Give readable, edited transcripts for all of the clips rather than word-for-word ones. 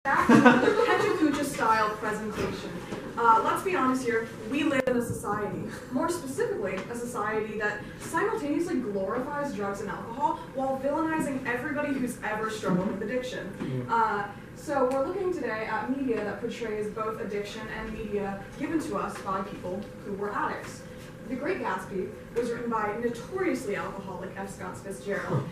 Back to the Pechakucha-style presentation. Let's be honest here, we live in a society, more specifically a society that simultaneously glorifies drugs and alcohol while villainizing everybody who's ever struggled with addiction. So we're looking today at media that portrays both addiction and media given to us by people who were addicts. The Great Gatsby was written by notoriously alcoholic F. Scott Fitzgerald.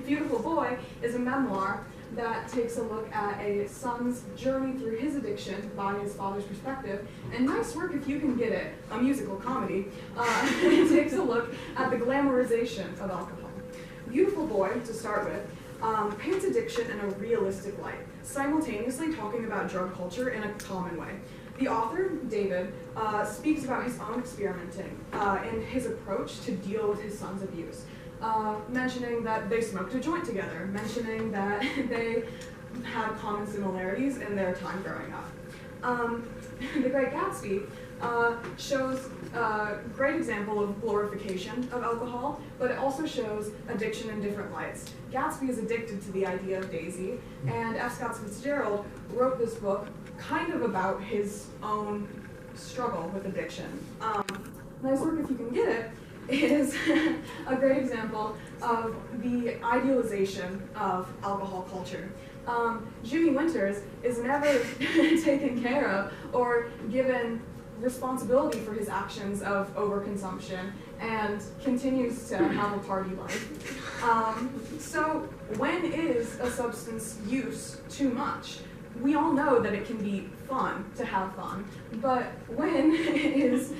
Beautiful Boy is a memoir that takes a look at a son's journey through his addiction by his father's perspective. And Nice Work If You Can Get It, a musical comedy, takes a look at the glamorization of alcohol. Beautiful Boy, to start with, paints addiction in a realistic light, simultaneously talking about drug culture in a common way. The author, David, speaks about his own experimenting in his approach to deal with his son's abuse. Mentioning that they smoked a joint together, mentioning that they had common similarities in their time growing up. The Great Gatsby shows a great example of glorification of alcohol, but it also shows addiction in different lights. Gatsby is addicted to the idea of Daisy, and F. Scott Fitzgerald wrote this book kind of about his own struggle with addiction. Nice Work If You Can Get It is a great example of the idealization of alcohol culture. Jimmy Winters is never taken care of or given responsibility for his actions of overconsumption and continues to have a party life. So when is a substance use too much? We all know that it can be fun to have fun, but when is,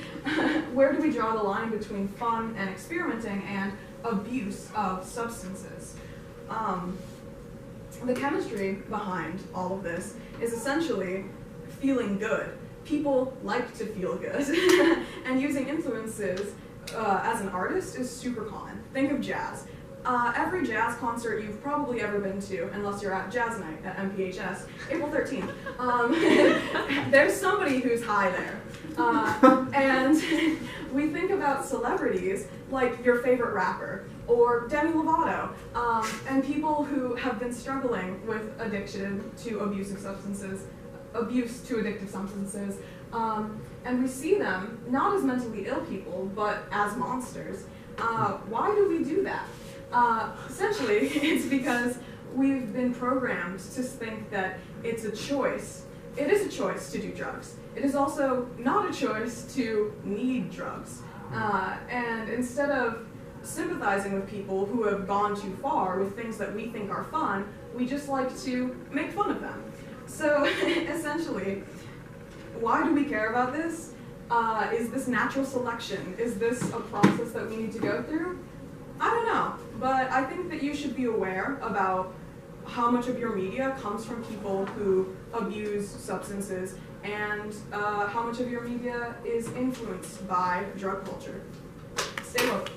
where do we draw the line between fun and experimenting and abuse of substances? The chemistry behind all of this is essentially feeling good. People like to feel good, and using influences as an artist is super common. Think of jazz. Every jazz concert you've probably ever been to, unless you're at Jazz Night at MPHS, April 13th, there's somebody who's high there. And we think about celebrities like your favorite rapper, or Demi Lovato, and people who have been struggling with addiction to abuse to addictive substances, and we see them not as mentally ill people, but as monsters. Why do we do that? Essentially, it's because we've been programmed to think that it's a choice. It is a choice to do drugs. It is also not a choice to need drugs. And instead of sympathizing with people who have gone too far with things that we think are fun, we just like to make fun of them. So essentially, why do we care about this? Is this natural selection? Is this a process that we need to go through? I don't know, but I think that you should be aware about how much of your media comes from people who abuse substances and how much of your media is influenced by drug culture. Stay woke.